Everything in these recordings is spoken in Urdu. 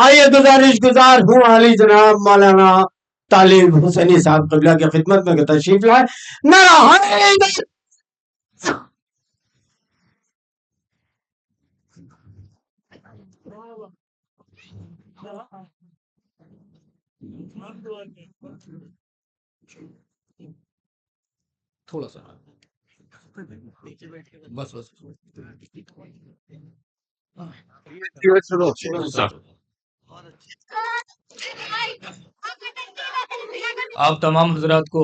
آئیے گزارش گزار ہوں علی جناب مولانا طالب حسینی صاحب قبلہ کی خدمت میں تشریف لائے. تھوڑا سا بس آپ تمام حضرات کو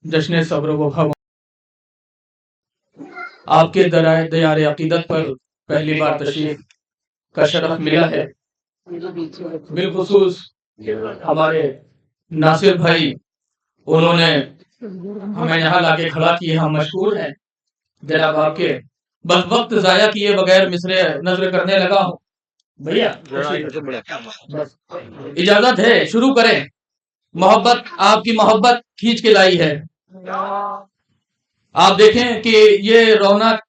جشن صبر و وفا آپ کے دیار عقیدت پر پہلی بار تشریف کا شرف ملا ہے. بالخصوص ہمارے ناصر بھائی، انہوں نے ہمیں یہاں لا کے کھڑا کیے. ہم مشکور ہیں جناب آپ کے. بس وقت ضائع کیے بغیر مصرے نظر کرنے لگا ہوں. بھیا اجازت ہے شروع کریں. محبت، آپ کی محبت کھینچ کے لائی ہے. آپ دیکھیں کہ یہ رونق،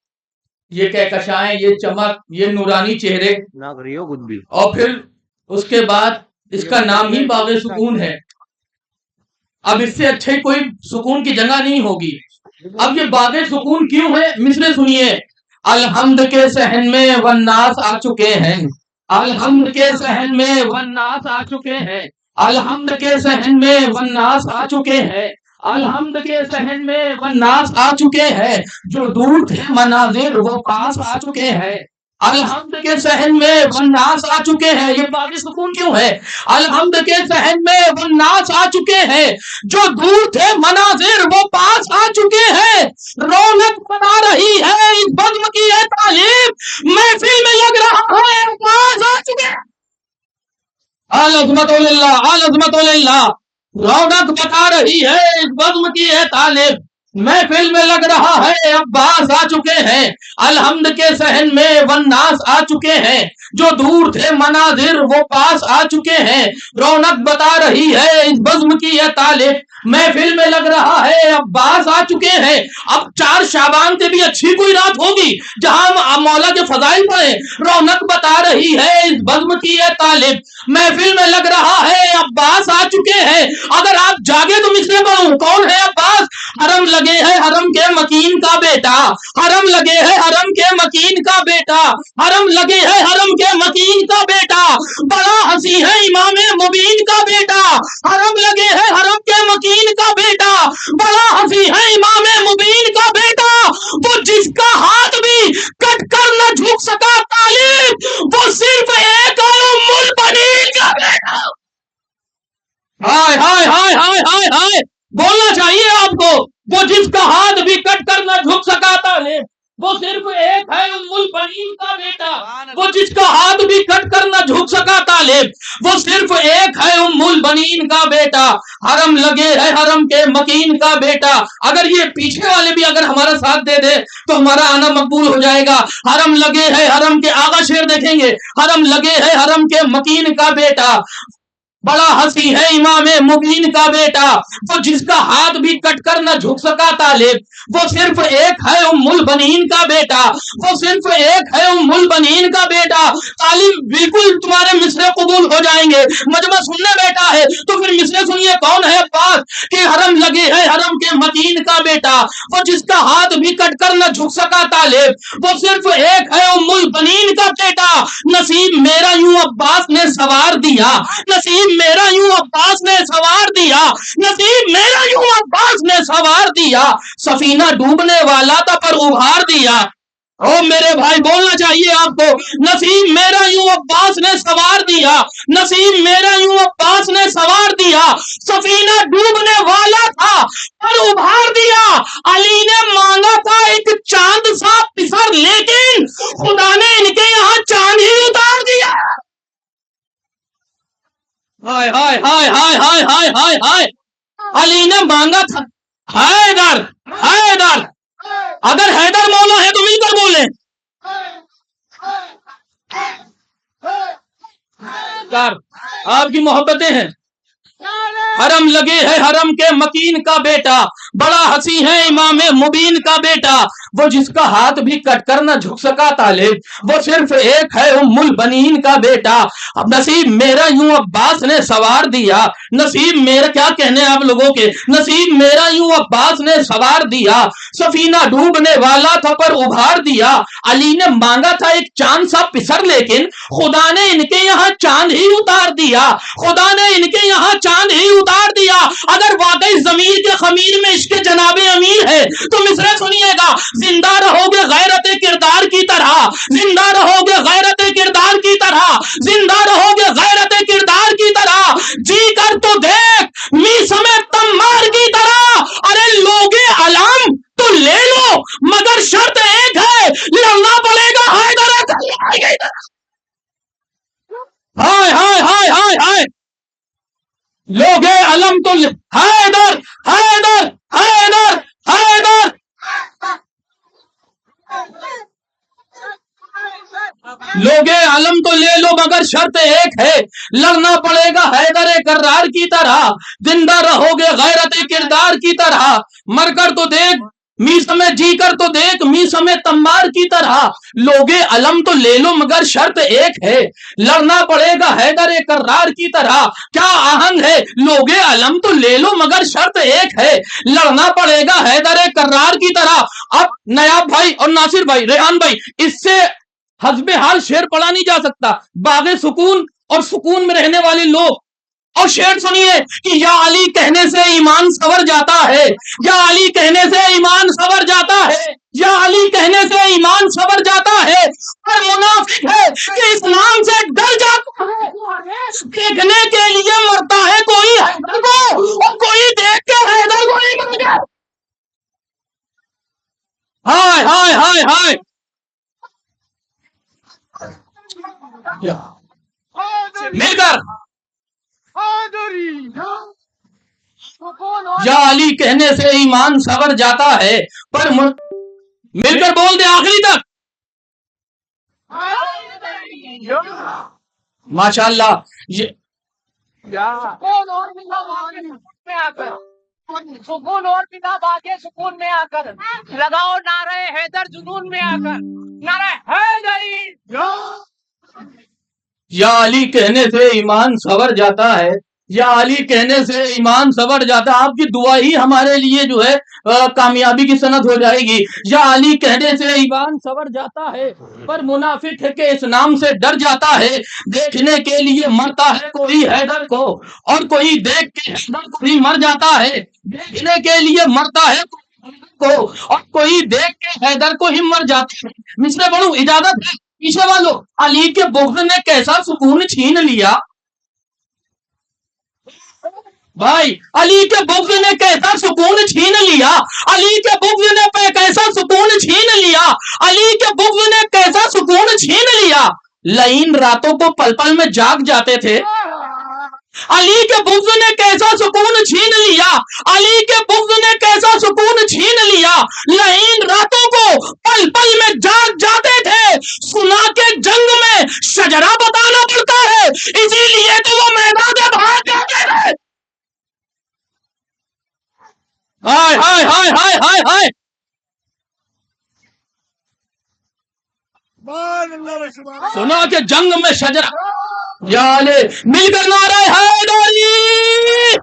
یہ کہکشائیں، یہ چمک، یہ نورانی چہرے، اور پھر اس کے بعد اس کا نام ہی باغ سکون ہے. اب اس سے اچھے کوئی سکون کی جگہ نہیں ہوگی. اب یہ باغ سکون کیوں ہے؟ مصرے سنیے. الحمد کے صحن میں والناس آ چکے ہیں. الحمد کے صحن میں والناس آ چکے ہیں. الحمد کے صحن میں والناس آ چکے ہیں. الحمد کے صحن میں والناس آ چکے ہیں. جو دور تھے مناظر وہ پاس آ چکے ہیں. الحمد کے صحن میں والناس آ چکے ہیں. یہ باغ سکون کیوں ہے؟ الحمد کے صحن میں والناس آ چکے ہیں. جو دور تھے مناظر وہ پاس آ چکے ہیں. رونق بنا رہی ہے اس بزم کی ہے تعلیم. محفل میں لگ رہا ہے پاس آ چکے ہیں. العظمت للہ، العظمت للہ. رونق بتا رہی ہے اس بزم کی ہے طالب. محفل میں لگ رہا ہے عباس آ چکے ہیں. الحمد کے صحن میں والناس آ چکے ہیں. جو دور تھے مناظر وہ پاس آ چکے ہیں. رونق بتا رہی ہے اس بزم کی ہے طالب. محفل میں لگ رہا ہے عباس آ چکے ہیں. اب 4 شعبان سے بھی اچھی کوئی رات ہوگی جہاں مولا کے فضائل پڑھیں. رونق بتا رہی ہے اس بزم کی ہے طالب. محفل میں لگ رہا ہے عباس آ چکے ہیں. اگر آپ جاگے تو مصرے پڑھوں. کون ہے عباس؟ حرم لگے ہے حرم کے مکین کا بیٹا. حرم لگے ہے حرم کے مکین کا بیٹا. حرم لگے ہے حرم کے مکین کا بیٹا. بڑا ہنسی ہے امام مبین کا بیٹا. حرم لگے ہے حرم کے مکین کا بیٹا. بڑا ہنسی ہے امام مبین کا بیٹا. وہ جس کا ہاتھ بھی کٹ کر نہ جھک سکا طالب. وہ صرف ایک ام البنین کا بیٹا. ہائے ہائے ہائے ہائے ہائے ہائے. بولنا چاہیے آپ کو. وہ جس کا ہاتھ بھی کٹ کر نہ جھک سکا طالب. وہ صرف ایک ہے ام البنین کا بیٹا. وہ جس کا ہاتھ بھی کٹ کر نہ جھک سکا طالب. وہ صرف ایک ہے ام البنین کا بیٹا. حرم لگے ہے حرم کے مکین کا بیٹا. اگر یہ پیچھے والے بھی اگر ہمارا ساتھ دے دے تو ہمارا آنا مقبول ہو جائے گا. حرم لگے ہے حرم کے، آغا شعر دیکھیں گے. حرم لگے ہے حرم کے مکین کا بیٹا. بڑا ہنسی ہے امام مبین کا بیٹا. وہ جس کا ہاتھ بھی کٹ کر نہ جھک سکا طالب. وہ صرف ایک ہے ام البنین کا بیٹا. وہ صرف ایک ہے ام البنین کا بیٹا. طالب بالکل تمہارے مصرے قبول ہو جائیں گے. مجمع سننے بیٹا ہے تو پھر مصرے سنیے. کون ہے عباس کہ حرم لگے ہے حرم کے مکین کا بیٹا. وہ جس کا ہاتھ بھی کٹ کر نہ جھک سکا طالب. وہ صرف ایک ہے ام البنین کا بیٹا. نصیب میرا یوں عباس نے سوار دیا. نصیب میرا یوں عباس نے سوار دیا. نصیب میرا یوں عباس نے سوار دیا. سفینہ ڈوبنے والا تھا پر ابھار دیا. او میرے بھائی بولنا چاہیے آپ کو. نصیب میرا یوں عباس نے سوار دیا. نصیب میرا یوں عباس نے سوار دیا. سفینہ ڈوبنے والا تھا پر ابھار دیا. علی نے مانگا تھا ایک چاند سا پسر لیکن خدا نے ان کے یہاں چاند ہی اتار دیا. ہائے ہائے ہائے ہائے ہائے ہائے ہائے ہائے. علی نے مانگا تھا حیدر حیدر. اگر حیدر مولا ہے تو مل کر بولیں. آپ کی محبتیں ہیں. حرم لگے ہے حرم کے مکین کا بیٹا, بڑا ہنسی ہے امام مبین کا بیٹا, وہ جس کا ہاتھ بھی کٹ کر نہ جھک سکا طالب, وہ صرف ایک ہے ام البنین کا بیٹا. اب نصیب میرا یوں عباس نے سوار دیا, نصیب میرا کیا کہنے آپ لوگوں کے, نصیب میرا یوں عباس نے سوار دیا, سفینہ ڈوبنے والا تھا پر ابھار دیا. علی نے مانگا تھا ایک چاند سا پسر, لیکن خدا نے ان کے یہاں چاند ہی اتار دیا, خدا نے ان کے یہاں چاند ہی اتار دیا. اگر واقعی ضمیر کے خمیر میں عشق جناب امیر ہے تو مصرع سنیے گا, زندہ رہو گے غیرت کردار کی طرح, زندہ رہو گے غیرت کردار کی طرح, زندہ رہو گے غیرت کردار کی طرح, جی کر تو دیکھ می سمیت تمار کی طرح. ارے لوگے علام تو لے لو مگر شرط ایک ہے, لڑنا پڑے گا حیدر. ہائے ہائے ہائے ہائے ہائے, لوگے علم تو حیدر حیدر حیدر حیدر. لوگے علم تو لے لو مگر شرط ایک ہے, لڑنا پڑے گا حیدر کرار کی طرح, زندہ رہو گے غیرت کردار کی طرح. مر کر تو دیکھ می سمے, جی کر تو دیکھ می سمے تمار کی طرح. لوگے علم تو لے لو مگر شرط ایک ہے, لڑنا پڑے گا حیدر کرار کی طرح. کیا آہنگ ہے, لوگے علم تو لے لو مگر شرط ایک ہے, لڑنا پڑے گا حیدر کرار کی طرح. اب نیاب بھائی اور ناصر بھائی, ریحان بھائی, اس سے حسب حال شعر پڑھا نہیں جا سکتا. باغ سکون اور سکون میں رہنے والے لوگ, اور شعر سنیے کہ یا علی کہنے سے ایمان سنور جاتا ہے, یا علی کہنے سے ایمان سنور جاتا ہے, یا علی کہنے سے ایمان سنور جاتا ہے. اور منافق ہے کہ اسلام سے ڈر جاتا ہے, دیکھنے کے لیے مرتا ہے کوئی حیدر کو, اور کوئی دیکھ کے حیدر کو نہیں مر گیا. ہائے ہائے ہائے ہائے, مل کر یا علی کہنے سے ایمان سنور جاتا ہے, پر مل کر بول دے آخری تک. ماشاء اللہ. سکون اور بنا باقی سکون میں آ کر لگاؤ نعرہ حیدر, جنون میں آ کر نعرہ حیدری. یا علی کہنے سے ایمان سنور جاتا ہے, یا علی کہنے سے ایمان سنور جاتا ہے. آپ کی دعا ہی ہمارے لیے جو ہے کامیابی کی سند ہو جائے گی. یا علی کہنے سے ایمان سنور جاتا ہے, پر منافق ہے کہ اس نام سے ڈر جاتا ہے. دیکھنے کے لیے مرتا ہے کوئی حیدر کو, اور کوئی دیکھ کے حیدر کو ہی مر جاتا ہے. دیکھنے کے لیے مرتا ہے کو, اور کوئی دیکھ کے حیدر کو ہی مر جاتا ہے. مصرع پڑھوں, اجازت ہے پیچھے والوں. علی کے بغض نے کیسا سکون چھین لیا, بھائی علی کے بغض نے کیسا سکون چھین لیا, علی کے بغض نے کیسا سکون چھین لیا, علی کے بغض نے کیسا سکون چھین لیا. لعین راتوں کو پل پل میں جاگ جاتے تھے, علی کے بغض نے کیسا سکون چھین لیا, علی کے بغض نے کیسا سکون چھین لیا. لعین راتوں کو پل پل میں جاگ جاتے تھے, سنا کے جنگ میں شجرا بتانا پڑتا ہے, اسی لیے تو وہ میدان سے بھاگ جاتے تھے. ہائے ہائے ہائے ہائے ہائے ہائے, سنا کہ جنگ میں شجرا, یا علی مل کر نعرہ حیدری.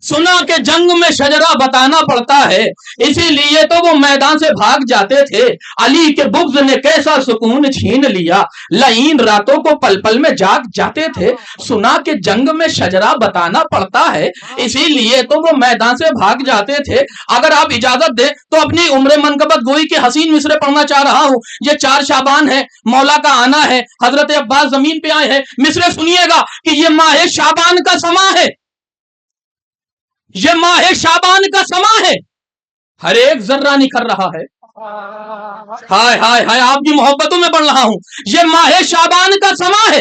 سنا کہ جنگ میں شجرا بتانا پڑتا ہے, اسی لیے تو وہ میدان سے بھاگ جاتے تھے. علی کے بغض نے کیسا سکون چھین لیا, لعین راتوں کو پل پل میں جاگ جاتے تھے. سنا کہ جنگ میں شجرا بتانا پڑتا ہے, اسی لیے تو وہ میدان سے بھاگ جاتے تھے. اگر آپ اجازت دیں تو اپنی عمر منقبت گوئی کے حسین مصرع پڑھنا چاہ رہا ہوں. یہ 4 شعبان ہے, مولا کا آنا ہے, حضرت عباس زمین پہ آئے ہیں. مصرع سنیے گا کہ یہ ماہ شعبان کا سما ہے, یہ ماہ شعبان کا سما ہے, ہر ایک ذرہ نکھر رہا ہے. ہائے ہائے ہائے, آپ کی محبتوں میں پڑھ رہا ہوں. یہ ماہ شعبان کا سما ہے,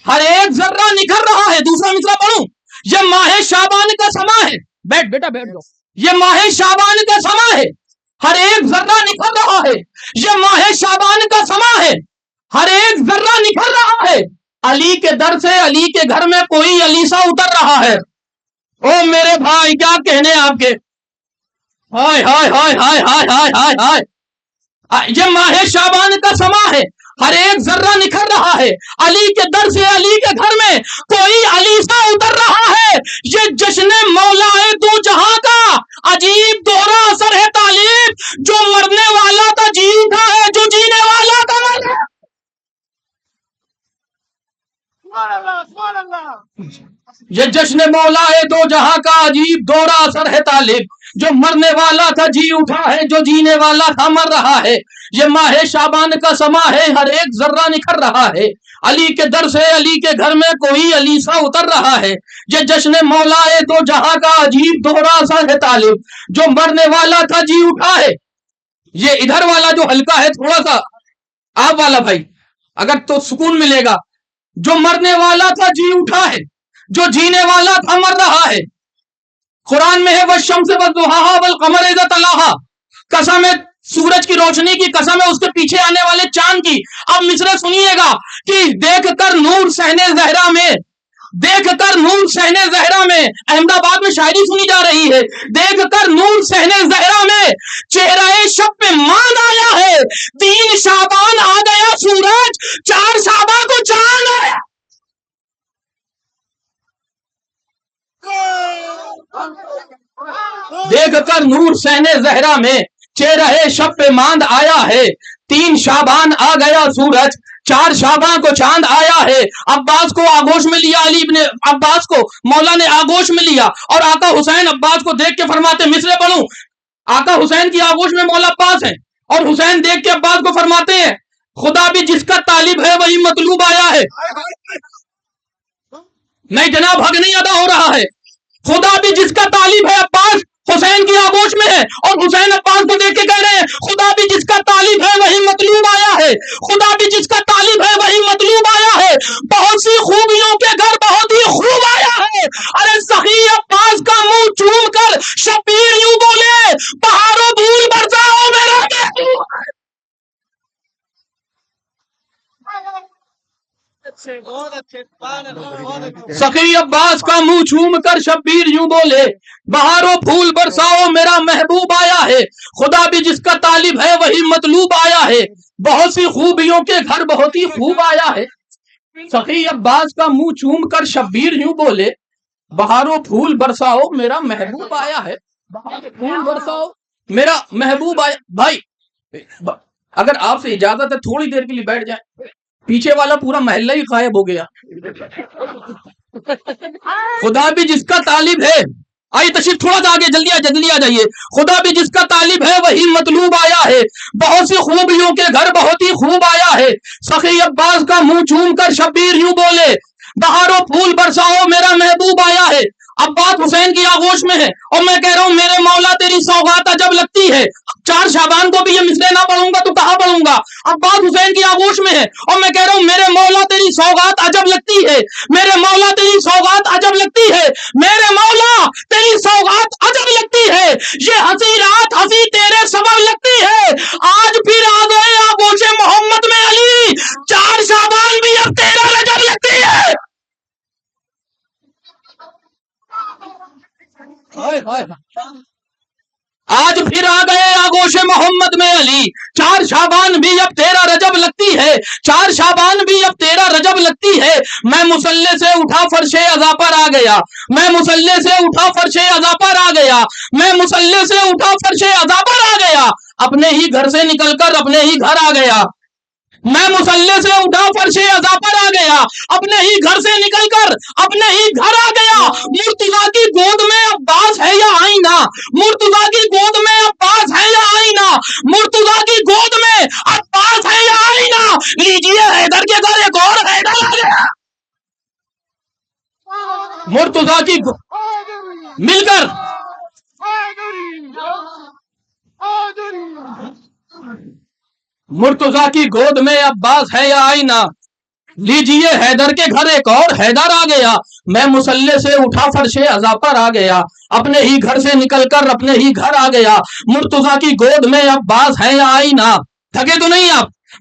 ہر ایک ذرہ نکھر رہا ہے. دوسرا مصرع پڑھوں, یہ ماہ شعبان کا سما ہے, بیٹھ بیٹا بیٹھ جاؤ. یہ ماہ شعبان کا سما ہے, ہر ایک ذرہ نکھر رہا ہے. یہ ماہ شعبان کا سما ہے, ہر ایک ذرہ نکھر رہا ہے. علی کے در سے علی کے گھر میں کوئی علی سا اتر رہا ہے. او میرے بھائی کیا کہنے آپ کے، ہائے ہائے ہائے ہائے ہائے ہائے ہائے ہائے، یہ ماہ شعبان کا سما ہے، ہر ایک ذرہ نکھر رہا ہے، علی کے در سے علی کے گھر میں کوئی علی سا اتر رہا ہے، یہ جشن مولا دو جہاں کا عجیب دوہرا اثر ہے طالب، جو مرنے والا تھا جی اٹھا ہے، جو جینے والا تھا مر گیا۔ یہ جشن مولا دو جہاں کا عجیب دوہرا اثر ہے طالب، جو مرنے والا تھا جی اٹھا ہے، جو جینے والا تھا مر رہا ہے، یہ ماہ شعبان کا سما ہے، ہر ایک ذرہ نکھر رہا ہے، علی کے در سے علی کے گھر میں کوئی علی سا اتر رہا ہے، یہ جشن مولا دو جہاں کا عجیب دوہرا اثر ہے طالب، جو مرنے والا تھا جی اٹھا ہے۔ یہ ادھر والا جو ہلکا ہے تھوڑا سا آپ والا بھائی اگر تو سکون ملے گا، جو مرنے والا تھا جی اٹھا ہے، جو جینے والا تھا مر رہا ہے۔ قرآن میں ہے والشمس والضحاها والقمر اذا تلاها، قسم ہے سورج کی روشنی کی، قسم ہے اس کے پیچھے آنے والے چاند کی۔ اب مصرع سنیے گا کہ دیکھ کر نور صحن زہرا میں، دیکھ کر نور صحن زہرا میں، احمد آباد میں شاعری سنی جا رہی ہے، دیکھ کر نور صحن زہرا میں چہرہ شب پہ مان آیا ہے، 3 شعبان آ گیا سورج، 4 شعبان کو چاند آیا۔ دیکھ کر نور صحن زہرا میں چہرہ شب پہ ماند آیا ہے، 3 شعبان آ گیا سورج، 4 شعبان کو چاند آیا ہے۔ عباس کو آغوش میں لیا، علی ابن عباس کو مولا نے آغوش میں لیا، اور آقا حسین عباس کو دیکھ کے فرماتے، مصرع پڑھوں، آقا حسین کی آغوش میں مولا عباس ہیں، اور حسین دیکھ کے عباس کو فرماتے ہیں خدا بھی جس کا طالب ہے وہی مطلوب آیا ہے۔ نہیں جناب حق نہیں ادا ہو رہا ہے، خدا بھی جس کا طالب ہے، عباس حسین کی آغوش میں ہے، اور حسین عباس کو دیکھ کے کہہ رہے ہیں خدا بھی جس کا طالب ہے وہی مطلوب آیا ہے، خدا بھی جس کا طالب ہے وہی مطلوب آیا ہے، بہت سی خوبیوں کے گھر بہت ہی خوب آیا ہے۔ ارے سخی عباس کا منہ چوم کر شبیر یوں بولے، بہاروں دھول برساؤ میرا محبوب۔ سخی عباس کا منہ چھوم کر شبیر یوں بولے، بہاروں پھول برساؤ میرا محبوب آیا ہے، خدا بھی جس کا طالب ہے وہی مطلوب آیا ہے، بہت سی خوبیوں کے گھر بہت ہی خوب آیا ہے۔ سخی عباس کا منہ چھوم کر شبیر یوں بولے، بہاروں پھول برساؤ میرا محبوب آیا ہے، بہاروں پھول برساؤ میرا محبوب آیا۔ بھائی اگر آپ سے اجازت ہے تھوڑی دیر کے لیے بیٹھ جائیں، پیچھے والا پورا محلہ ہی غائب ہو گیا۔ خدا بھی جس کا طالب ہے، آئیے تشریف تھوڑا سا آگے، جلدی آ جائیے۔ خدا بھی جس کا طالب ہے وہی مطلوب آیا ہے، بہت سی خوبیوں کے گھر بہت ہی خوب آیا ہے۔ سخی عباس کا منہ چوم کر شبیر یوں بولے، بہاروں پھول برساؤ میرا محبوب آیا ہے۔ عباس حسین کی آغوش میں ہے، اور میں کہہ رہا ہوں میرے مولا تیری سوغات عجب لگتی ہے۔ 4 شعبان کو بھی یہ مصرع نہ پڑھوں گا تو کہاں پڑھوں گا؟ عباس حسین کی آغوش میں ہے، اور میں کہہ رہا ہوں میرے مولا تیری سوغات عجب لگتی ہے، میرے مولا تیری سوغات عجب لگتی ہے، میرے مولا تیری سوغات عجب لگتی ہے، یہ ہنسی رات ہنسی تیرے سبب لگتی ہے، آج پھر آ گئے آغوش محمد میں علی، 4 شعبان بھی اب تیرا رجب لگتی ہے۔ آج پھر آ گئے آغوش محمد میں علی، 4 شعبان بھی اب تیرا رجب لگتی ہے، 4 شعبان بھی اب تیرا رجب لگتی ہے۔ میں مصلی سے اٹھا فرش عزا پر آ گیا، میں مصلی سے اٹھا فرش عزا پر آ گیا، میں مصلی سے اٹھا فرش عزا پر آ گیا، اپنے ہی گھر سے نکل کر اپنے ہی گھر آ گیا، میں مصلی سے اٹھا فرش عزا پر آ گیا، اپنے ہی گھر سے نکل کر اپنے ہی گھر آ گیا۔ مرتضیٰ کی گود میں عباس ہے یا آئینہ، مرتضیٰ کی گود میں عباس ہے یا آئینہ، مرتضیٰ کی گود میں عباس ہے یا آئینہ، لیجیے حیدر کے گھر ایک اور حیدر آ گیا۔ مرتضیٰ کی مل کر مرتضیٰ کی گود میں عباس ہے یا آئینہ، لیجیے حیدر کے گھر ایک اور حیدر آ گیا، میں مصلی سے اٹھا فرش عزا پر آ گیا، اپنے ہی گھر سے نکل کر اپنے ہی گھر آ گیا، مرتضیٰ کی گود میں عباس ہے یا آئینہ۔ تھکے تو نہیں آپ؟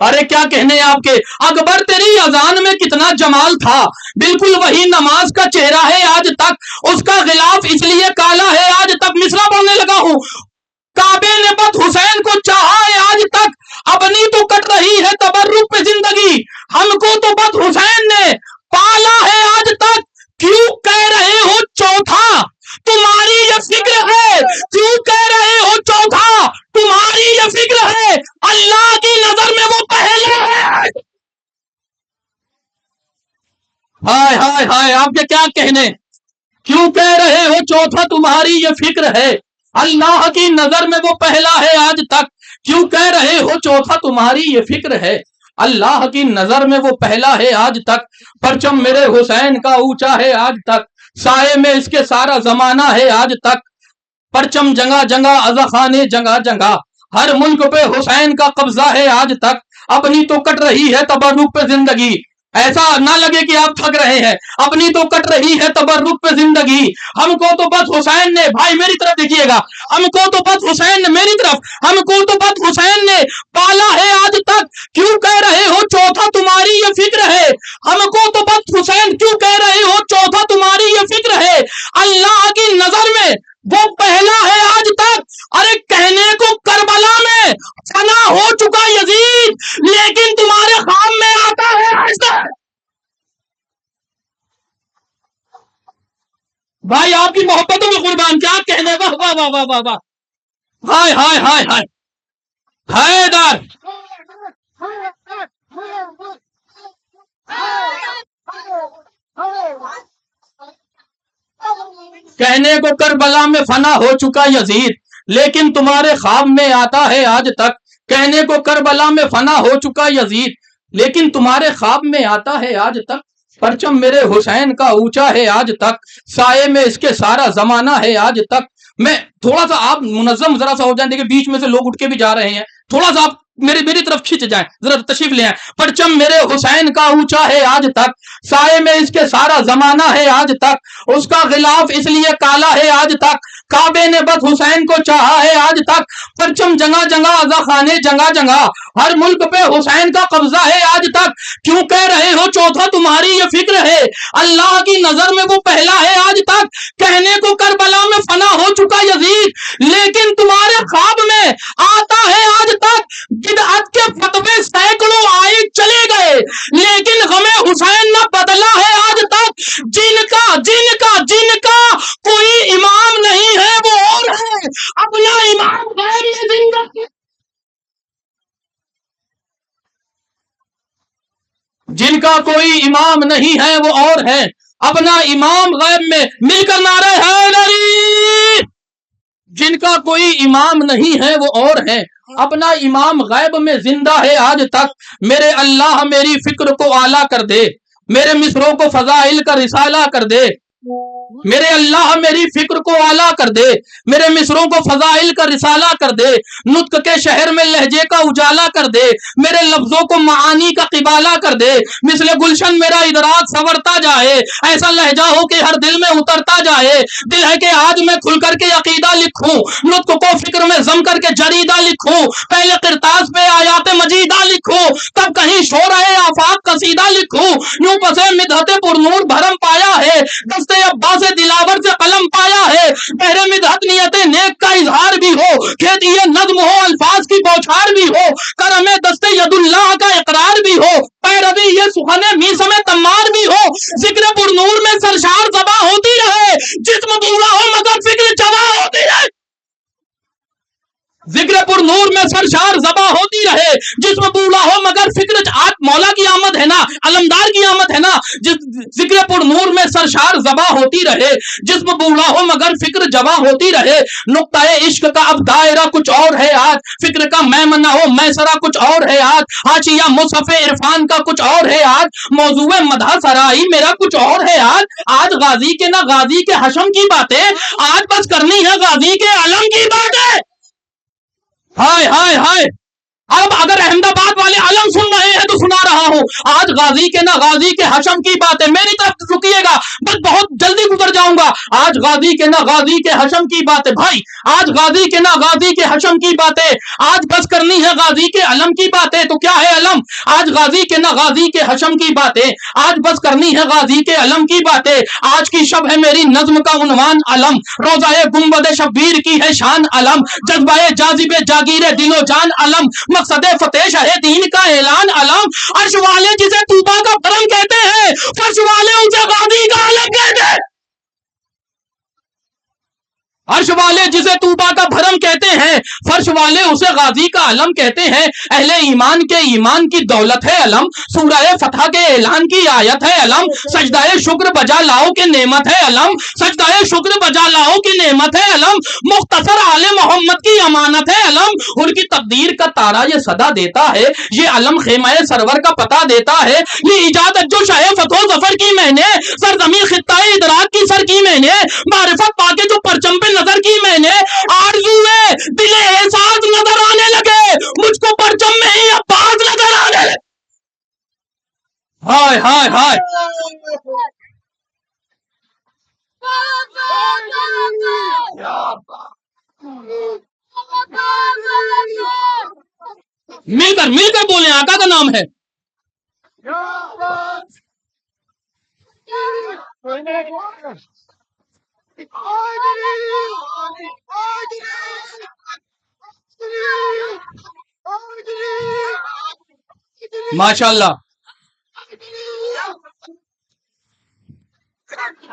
ارے کیا کہنے آپ کے، اکبر تیری اذان میں کتنا جمال تھا، بالکل وہی نماز کا چہرہ ہے آج تک، اس کا غلاف اس لیے کالا ہے آج تک۔ مصرع پڑھنے لگا ہوں، کعبے نے بت حسین کو چاہا ہے آج تک، اپنی تو کٹ رہی ہے تبرک پہ زندگی، ہم کو تو بت حسین نے پالا ہے آج تک، کیوں کہہ رہے ہو چوتھا تمہاری یہ فکر ہے، کیوں کہہ رہے ہو چوتھا تمہاری یہ فکر ہے، اللہ کی نظر میں وہ پہلا ہے۔ ہائے ہائے ہائے، آپ کے کیا کہنے، کیوں کہہ رہے ہو چوتھا تمہاری یہ فکر ہے، اللہ کی نظر میں وہ پہلا ہے آج تک، کیوں کہہ رہے ہو چوتھا تمہاری یہ فکر ہے، اللہ کی نظر میں وہ پہلا ہے آج تک، پرچم میرے حسین کا اونچا ہے آج تک، سائے میں اس کے سارا زمانہ ہے آج تک، پرچم جگہ جگہ ازا خانے جگہ جگہ، ہر ملک پہ حسین کا قبضہ ہے آج تک، اپنی تو کٹ رہی ہے تبرک پہ زندگی، ایسا نہ لگے کہ آپ تھک رہے ہیں، اپنی تو کٹ رہی ہے تبرک پہ زندگی، ہم کو تو بس حسین نے، بھائی میری طرف دیکھیے گا، ہم کو تو بس حسین نے، میری طرف، ہم کو تو بس حسین نے پالا ہے آج تک، کیوں کہہ رہے ہو چوتھا تمہاری یہ فکر ہے، ہم کو تو بس حسین، کیوں کہہ رہے ہو چوتھا تمہاری یہ فکر ہے، اللہ کی نظر میں وہ پہلا ہے آج تک، ارے کہنے کو کربلا میں فنا ہو چکا یزید، لیکن تمہارے خواب میں آتا ہے آج تک۔ بھائی آپ کی محبتوں میں قربان، کیا کہنے، واہ واہ واہ واہ واہ واہ، ہائے ہائے ہائے ہائے، حیدر، کہنے کو کربلا میں فنا ہو چکا یزید، لیکن تمہارے خواب میں آتا ہے آج تک، کہنے کو کربلا میں فنا ہو چکا یزید، لیکن تمہارے خواب میں آتا ہے آج تک، پرچم میرے حسین کا اونچا ہے آج تک، سائے میں اس کے سارا زمانہ ہے آج تک۔ میں تھوڑا سا آپ منظم ذرا سا ہو جائیں، دیکھیں بیچ میں سے لوگ اٹھ کے بھی جا رہے ہیں، تھوڑا سا آپ میری طرف کھینچ جائیں، ذرا تشریف لے آئیں۔ پرچم میرے حسین کا اونچا ہے آج تک، سائے میں اس کے سارا زمانہ ہے آج تک، اس کا غلاف اس لیے کالا ہے آج تک، کعبے نے بس حسین کو چاہا ہے آج تک، پرچم جگہ جگہ ازا خانے جگہ جگہ، ہر ملک پہ حسین کا قبضہ ہے آج تک، کیوں کہہ رہے ہو چوتھا تمہاری یہ فکر ہے، اللہ کی نظر میں وہ پہلا ہے آج تک، کہنے کو کربلا میں فنا ہو چکا یزید، لیکن تمہارے خواب میں آتا ہے آج تک، بدعت کے فتوے سینکڑوں آئے چلے گئے، لیکن غم حسین نہ بدلا ہے آج تک، جن کا کوئی امام نہیں ہے وہ اور ہے، اپنا امام غیر میں زندہ، جن کا کوئی امام نہیں ہے وہ اور ہے، اپنا امام غیب میں، مل کر نعرہ حیدری، جن کا کوئی امام نہیں ہے وہ اور ہے، اپنا امام غیب میں زندہ ہے آج تک، میرے اللہ میری فکر کو اعلیٰ کر دے، میرے مصروں کو فضائل کا رسالہ کر دے، میرے اللہ میری فکر کو اعلیٰ کر دے، میرے مصروں کو فضائل کا رسالہ کر دے، نطق کے شہر میں لہجے کا اجالا کر دے، میرے لفظوں کو معانی کا قبالہ کر دے، مثل گلشن میرا ادراک سنورتا جائے، ایسا لہجہ ہو کہ ہر دل میں اترتا جائے، دل ہے کہ آج میں کھل کر کے عقیدہ لکھوں، نطق کو فکر میں ضم کر کے جریدہ لکھوں، پہلے قرطاس پہ آیات مجیدہ لکھوں، تب کہیں شورہ آفاق قصیدہ لکھوں، یوں پسے مدحت پرنور بھرم پایا ہے، دستے عباس دلاور سے قلم پایا ہے، بہر مدحت نیت نیک کا اظہار بھی ہو، کھیتی نظم ہو الفاظ کی بوچھار بھی ہو، کرم دست ید اللہ کا اقرار بھی ہو، پیروی یہ سخن میسم تمار بھی ہو، ذکر پرنور میں سرشار زباں ہوتی رہے، جسم بوڑھا ہو مگر فکر جوان ہوتی رہے، ذکر پر نور میں سرشار زباں ہوتی رہے، جسم بوڑھا ہو مگر فکر، مولا کی آمد ہے نا، علمدار کی آمد ہے نا، ذکر پر نور میں سرشار زباں ہوتی رہے، جسم بوڑھا ہو مگر فکر جواں ہوتی رہے، نقطہ عشق کا اب دائرہ کچھ اور ہے آج، فکر کا میمنہ ہو میسرہ کچھ اور ہے آج، حاشیہ مصحف عرفان کا کچھ اور ہے آج، موضوع مدح سرائی میرا کچھ اور ہے آج غازی کے نہ غازی کے حشم کی باتیں، آج بس کرنی ہے غازی کے علم کی باتیں، ہائے ہائے ہائے، اب اگر احمد آباد والے علم سن رہے ہیں تو سنا رہا ہوں، آج غازی کے نہ غازی کے حشم کی بات ہے، میری طرف رکیے گا بس بہت جلدی گزر جاؤں گا. آج غازی کے نہ غازی کے حشم کی بات ہے بھائی، آج غازی کے نہ غازی کے حشم کی بات ہے. آج بس کرنی ہے غازی کے علم کی بات ہے. تو کیا ہے علم؟ آج غازی کے نہ غازی کے حشم کی بات ہے. آج بس کرنی ہے غازی کے علم کی بات ہے. آج کی شب ہے میری نظم کا عنوان علم، روزہ گنبد شبیر کی ہے شان علم، جذبہ جاذب جاگیر دل و جان علم، مقصد فتح شاہ دین کا اعلان علم. عرش والے جسے طوبا کا برم کہتے ہیں، فرش والے اسے غازی کا علم کہتے ہیں. عرش والے جسے طوبا کا بھرم کہتے ہیں، فرش والے اسے غازی کا علم کہتے ہیں. اہل ایمان کے ایمان کی دولت ہے علم، سورہ فتح کے اعلان کی آیت ہے علم، سجدہ شکر بجا لاؤ کے نعمت ہے علم، سجدہ شکر بجا لاؤ کی نعمت ہے علم، مختصر آل محمد کی امانت ہے علم. ان کی تقدیر کا تارا یہ صدا دیتا ہے، یہ علم خیمہ سرور کا پتہ دیتا ہے. یہ اجازت جو شاہ فتح و ظفر کی میں نے، سرزمین خطہ ادراک کی سر کی میں نے، معرفت پا کے جو پرچم پہ نظر کی میں نے، آرزوئے دل احساس نظر آنے لگے، مجھ کو پرچم میں ہی عباس نظر آنے لگے. ہائے ہائے ہائے، مل کر بولیں، آقا کا نام ہے. ماشاء اللہ.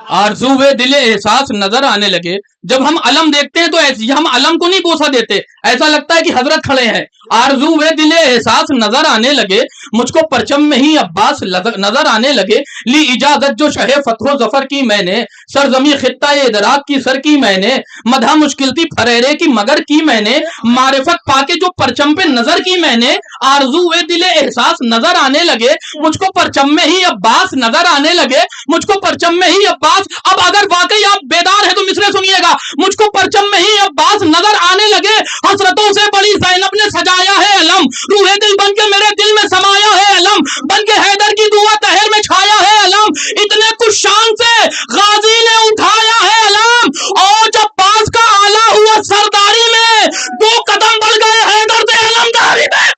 آرزو دل احساس نظر آنے لگے. جب ہم علم دیکھتے ہیں تو ہم علم کو نہیں بوسہ دیتے، ایسا لگتا ہے کہ حضرت کھڑے ہیں. آرزو دل احساس نظر آنے لگے، مجھ کو پرچم میں ہی عباس نظر آنے لگے. لی اجازت جو شہ فتح و ظفر کی میں نے، سرزمی خطہ ادراک کی سر کی میں نے، مدح مشکل تھی پھریرے کی مگر کی میں نے، معرفت پا کے جو پرچم پہ نظر کی میں نے. آرزو دل احساس نظر آنے لگے، مجھ کو پرچم میں ہی عباس نظر آنے لگے، مجھ کو پرچم میں ہی عباس. اب اگر واقعی آپ بیدار ہیں تو مصرے سنیے گا. مجھ کو پرچم میں ہی عباس نظر آنے لگے، حسرتوں سے بڑی زینب نے سجایا ہے علم، روح دل بن کے میرے دل میں سمایا ہے علم، بن کے حیدر کی دعا تہر میں چھایا ہے علم، اتنے کچھ شان سے غازی نے اٹھایا ہے علم. اور جب باز کا آلہ ہوا سرداری میں، 2 قدم بڑھ گئے حیدر سے علمداری میں.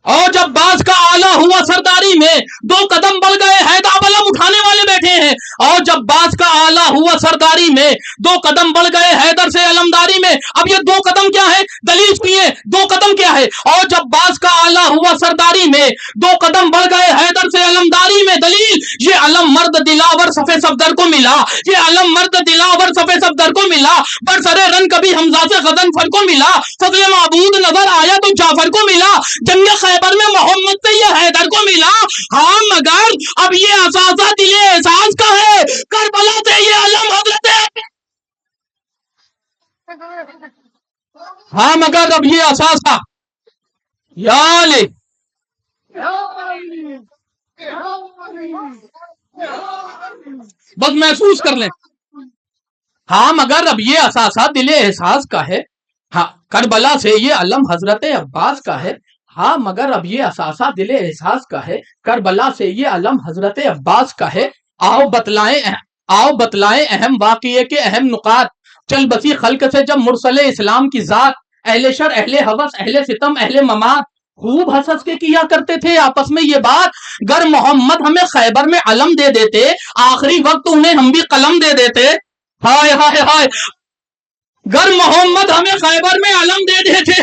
اور جب باز کا آلہ ہوا سرداری میں، 2 قدم بڑھ گئے حیدر علم اٹھانے والے بیٹھے ہیں. اور جب باز کا آلہ ہوا سرداری میں، 2 قدم بڑھ گئے حیدر سے علمداری میں. اب یہ 2 قدم کیا ہے؟ دلیل سنیے، 2 قدم کیا ہے؟ اور جب باز کا آلہ ہوا سرداری میں، 2 قدم بڑھ گئے حیدر سے علمداری میں. دلیل، یہ علم مرد دلاور صفے صفدر کو ملا، یہ علم مرد دلاور صفے صفدر کو ملا. برسرے رن کبھی حمزہ سے غضنفر کو ملا، فضل معبود نظر آیا تو جعفر کو ملا، جنگ خیبر میں محمد سے یہ حیدر کو ملا. ہاں مگر اب یہ اثاثہ دل احساس کا ہے، کربلا سے یہ علم حضرت. ہاں مگر اب یہ اثاثہ یا علی. بس محسوس کر لیں. ہاں مگر اب یہ اثاثہ دل احساس کا ہے. ہاں کربلا سے یہ علم حضرت عباس کا ہے. ہاں مگر اب یہ اثاثہ دل احساس کا ہے، کربلا سے یہ علم حضرت عباس کا ہے. آؤ بتلائیں اہم واقعے کے اہم نکات، چل بسی خلق سے جب مرسل اسلام کی ذات، اہل شر اہل حوث اہل ستم اہل ممات خوب ہنس کے کیا کرتے تھے آپس میں یہ بات. گر محمد ہمیں خیبر میں علم دے دیتے، آخری وقت انہیں ہم بھی قلم دے دیتے. ہائے ہائے ہائے، گر محمد ہمیں خیبر میں علم دے دیتے،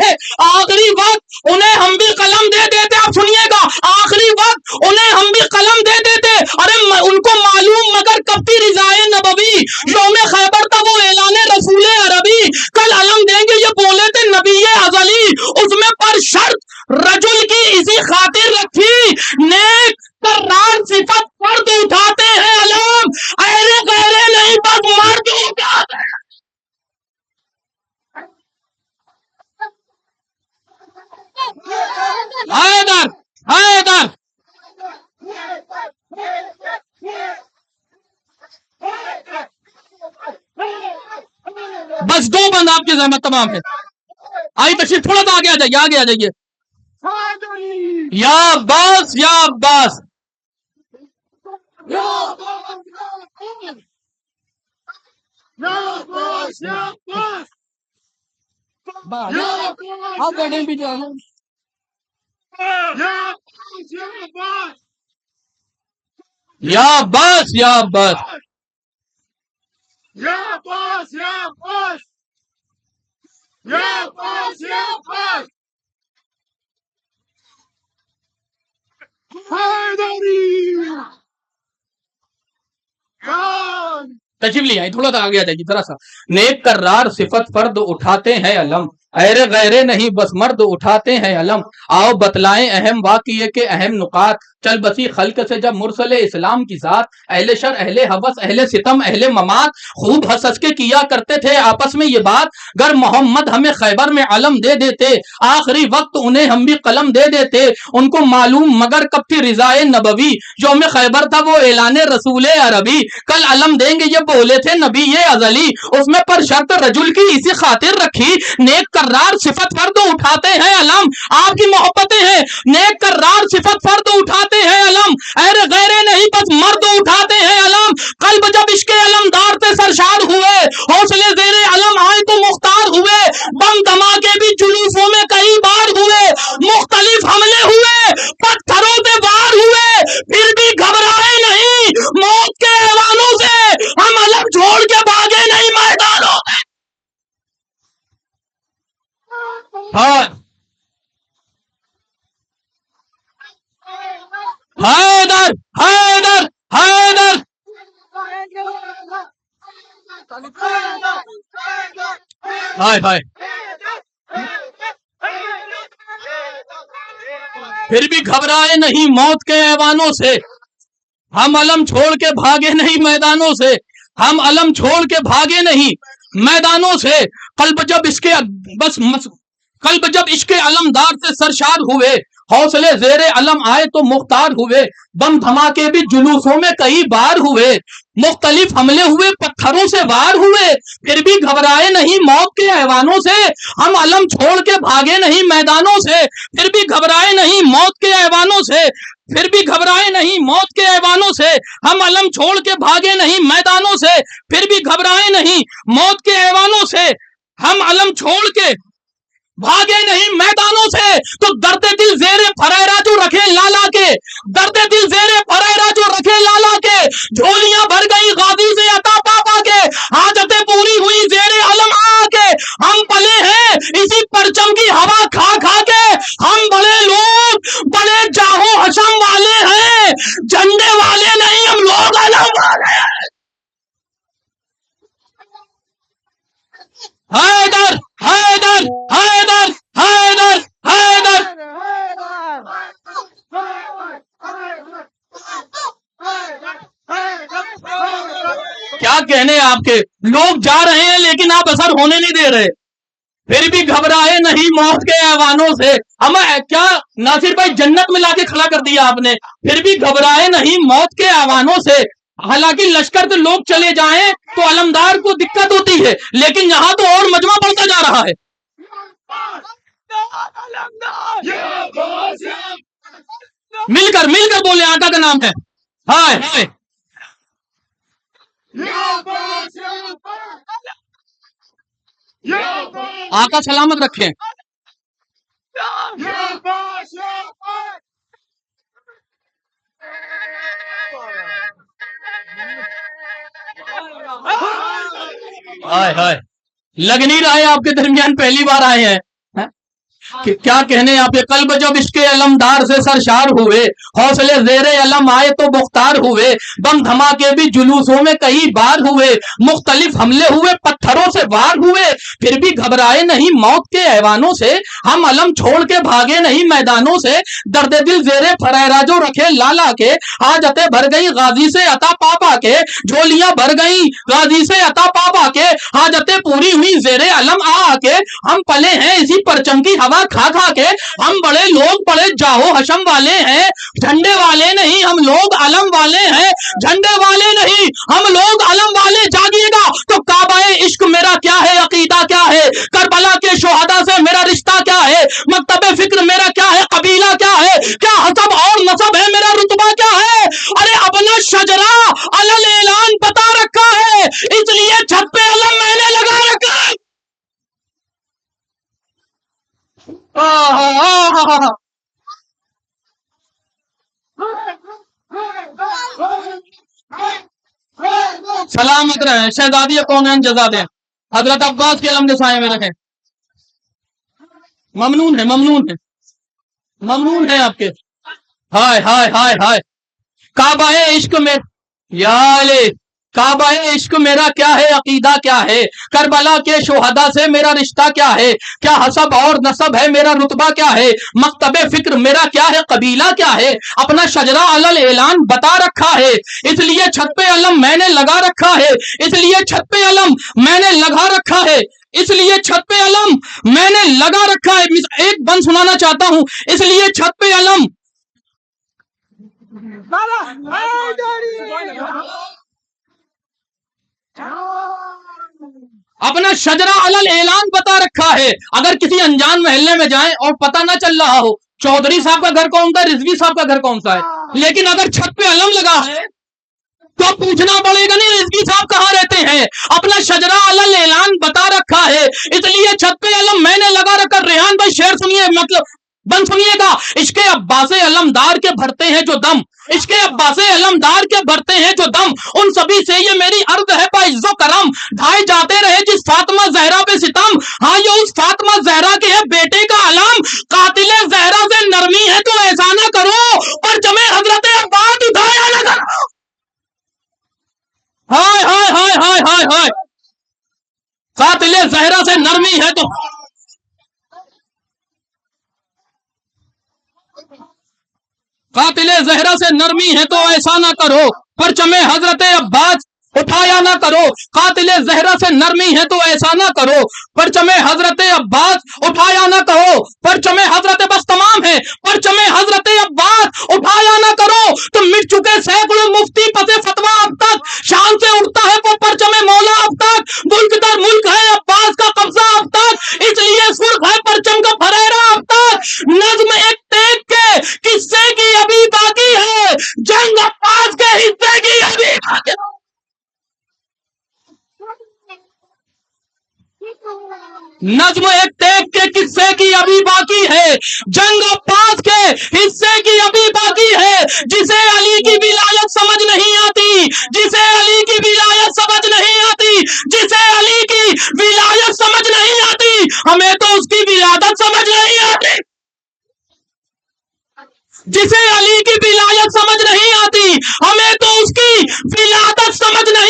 آخری وقت انہیں ہم بھی قلم دے دیتے. آپ سنیے گا، آخری وقت انہیں ہم بھی قلم دے دیتے. ارے ان کو معلوم مگر کب کی رضائے نبوی، یوم خیبر تھا وہ اعلان رسول عربی. کل علم دیں گے یہ بولے تھے نبی ازلی، اس میں پر شرط رجل کی اسی خاطر رکھی، نیک کرار صفت فرد اٹھاتے ہیں علم، ایرے غیرے نہیں بس مرد اٹھاتے ہیں. حیدر بس 2 بند آپ کی زحمت تمام ہے. آئی تشریف تھوڑا سا آگے آ جائیے، آگے آ جائیے. یا عباس یا عباس. یا عباس یا عباس. تشریف لے آئے، تھوڑا سا آگے آ جائیے ذرا سا. نیک کرار صفت فرد اٹھاتے ہیں علم، ایرے غیرے نہیں بس مرد اٹھاتے ہیں علم. آؤ بتلائیں اہم واقعے کے اہم نکات، چل بسی خلق سے جب مرسل اسلام کی ذات. اہل شر اہل حوث اہل ستم اہل ممات، خوب ہنس ہنس کے کیا کرتے تھے آپس میں یہ بات. گر محمد ہمیں خیبر میں علم دے دیتے، آخری وقت انہیں ہم بھی قلم دے دیتے. ان کو معلوم مگر کب تھی رضائے نبوی، یوم خیبر تھا وہ اعلان رسول عربی. کل علم دیں گے یہ بولے تھے نبی یہ ازلی، اس میں پر شرط رجل کی اسی خاطر رکھی. نیک کرار صفت فرد اٹھاتے ہیں علم، آپ کی محبتیں ہیں. نیک کرار صفت فرد اٹھاتے ہیں علم، اہل غیرے نہیں بس مرد اٹھاتے ہیں علم. قلب جب عشق علمدار سے سرشار ہوئے، حوصلے زیر علم آئے تو مختار ہوئے. بم دھماکے بھی جلوسوں میں کئی بار ہوئے، مختلف حملے ہوئے، پتھروں سے وار ہوئے، پھر بھی گھبرائے نہیں موت کے ایوانوں سے. ہم علم چھوڑ کے بھاگے نہیں میدانوں میں. حیدر حیدر حیدر. ہائے ہائے. پھر بھی گھبرائے نہیں موت کے ایوانوں سے، ہم علم چھوڑ کے بھاگے نہیں میدانوں سے. ہم علم چھوڑ کے بھاگے نہیں میدانوں سے. قلب جب عشق علمدار سے سرشار ہوئے، حوصلے زیر علم آئے تو مختار ہوئے. بم دھماکے بھی جلوسوں میں کئی بار ہوئے، مختلف حملے ہوئے، پتھروں سے وار ہوئے، پھر بھی گھبرائے نہیں موت کے ایوانوں سے. ہم علم چھوڑ کے بھاگے نہیں میدانوں سے، پھر بھی گھبرائے نہیں موت کے ایوانوں سے. پھر بھی گھبرائے نہیں موت کے ایوانوں سے. ہم علم چھوڑ کے بھاگے نہیں میدانوں سے، پھر بھی گھبرائے نہیں موت کے ایوانوں سے. ہم علم چھوڑ کے بھاگے نہیں میدانوں سے. تو درد دل زیر فریرہ جو رکھے لالا کے، درد دل زیر فریرہ جو رکھے لالا کے، جھولیاں بھر گئی غازی سے عطا پاپا کے، حاجتیں پوری ہوئی زیر علم آ کے. ہم پلے ہیں اسی پرچم کی ہوا کھا کھا کے، ہم بڑے لوگ بڑے جاہو حشم والے ہیں، جھنڈے والے نہیں ہم لوگ علم والے ہیں. حیدر حیدر حیدر حیدر حیدر. کیا کہنے آپ کے، لوگ جا رہے ہیں لیکن آپ اثر ہونے نہیں دے رہے. پھر بھی گھبرائے نہیں موت کے ایوانوں سے. ہمیں کیا ناصر بھائی جنت میں لا کے کھڑا کر دیا آپ نے. پھر بھی گھبرائے نہیں موت کے ایوانوں سے. حالانکہ لشکر سے لوگ چلے جائیں تو علمدار کو دقت ہوتی ہے، لیکن یہاں تو اور مجمع بڑھتا جا رہا ہے. مل کر بولے آقا کا نام ہے. ہائے آقا سلامت رکھیں. لگ نہیں رہا ہے آپ کے درمیان پہلی بار آئے ہیں. کیا کہنے آپ کے. قلب جب عشق علمدار سے سرشار ہوئے، حوصلے زیر علم آئے تو مختار ہوئے. بم دھماکے بھی جلوسوں میں کئی بار ہوئے، مختلف حملے ہوئے، پتھروں سے وار ہوئے، پھر بھی گھبرائے نہیں موت کے ایوانوں سے. ہم علم چھوڑ کے بھاگے نہیں میدانوں سے. درد دل زیر فریرہ جو رکھے لالا کے، حاجتیں بھر گئی غازی سے عطا پاپا کے، جھولیاں بھر گئی غازی سے عطا پاپا کے، حاجتیں پوری ہوئی زیر علم آ کے. ہم پلے ہیں اسی پرچم کی ہوا کھا کھا کے، ہم بڑے لوگ بڑے جاہو حشم والے ہیں، جھنڈے والے نہیں ہم لوگ علم والے ہیں. جھنڈے والے نہیں ہم لوگ علم والے. جاگیے گا تو کعبہ عشق میرا کیا ہے، عقیدہ کیا ہے، کربلا کے شہداء سے میرا رشتہ لیے چھت پہ علم میں نے لگا رکھا ہے. سلامت رہیں شہزادی کونین جزادے حضرت عباس کے علم کے سائے میں رکھیں. ممنون ہے ممنون ہے ممنون ہے آپ کے. ہائے ہائے ہائے ہائے. کعبہ عشق میں یا علی کعبہ عشق میرا کیا ہے عقیدہ کیا ہے کربلا کے شہداء سے میرا رشتہ کیا ہے کیا حسب اور نسب ہے میرا رتبہ کیا ہے مکتب فکر میرا کیا ہے قبیلہ کیا ہے اپنا شجرہ علی اعلان بتا رکھا ہے اس لیے چھت پہ علم میں نے لگا رکھا ہے اس لیے چھت پہ علم میں نے لگا رکھا ہے اس لیے چھت پہ علم میں نے لگا رکھا ہے. ایک بند سنانا چاہتا ہوں. اس لیے چھت پہ علم اپنا شجرہ علی اعلان بتا رکھا ہے. اگر کسی انجان محلے میں جائیں اور پتہ نہ چل رہا ہو چودھری صاحب کا گھر کون سا ہے رضوی صاحب کا گھر کون سا ہے لیکن اگر چھت پہ علم لگا ہے تو پوچھنا پڑے گا نہیں رضوی صاحب کہاں رہتے ہیں. اپنا شجرہ علی اعلان بتا رکھا ہے اس لیے چھت پہ علم میں نے لگا رکھا. ریحان بھائی شعر سنیے مطلب بند سنیے گا. عشق عباس علمدار کے بھرتے ہیں جو دم عشق عباس علمدار کے بھرتے ہیں جو دم ان سبھی سے یہ میری عرض ہے باعزت و کرم ڈھائے جاتے رہے جس فاطمہ زہرا پہ ستم. ہاں یہ اس فاطمہ زہرا کے ہے بیٹے کا علم قاتل زہرا سے نرمی ہے تو ایسا نہ کرو پر جمع حضرت عباس اٹھایا نہ کرو. ہائے ہائے ہائے ہائے ہائے ہائے. قاتل زہرا سے نرمی ہے تو قاتل زہرا سے نرمی ہے تو ایسا نہ کرو پرچم حضرت عباس اٹھایا نہ کرو. قاتل زہرا سے نرمی ہے تو ایسا نہ کرو پرچم حضرت عباس اٹھایا نہ کرو. پرچم حضرت بس تمام ہے پرچم حضرت عباس اٹھایا نہ کرو. تم مٹ چکے سینکڑوں مفتی پتے فتوا اب تک شان سے اٹھتا ہے وہ پرچم مولا اب تک ملک در ملک ہے عباس کا قبضہ اب تک اس لیے سرخ ہے پرچم کا پھریرا اب تک. نظم ایک ٹیک کے قصے کی ابھی باقی ہے جنگ عباس کے حصے کی ابھی باقی ہے. نظم ایک ٹیک کے قصے کی ابھی باقی ہے جنگ عباس کے حصے کی ابھی باقی ہے. جسے علی کی ولایت سمجھ نہیں آتی جسے علی کی ولایت سمجھ نہیں آتی جسے علی کی ولایت سمجھ نہیں آتی ہمیں تو اس کی ولادت سمجھ نہیں آتی. جسے علی کی ولایت سمجھ نہیں آتی ہمیں تو اس کی ولادت سمجھ نہیں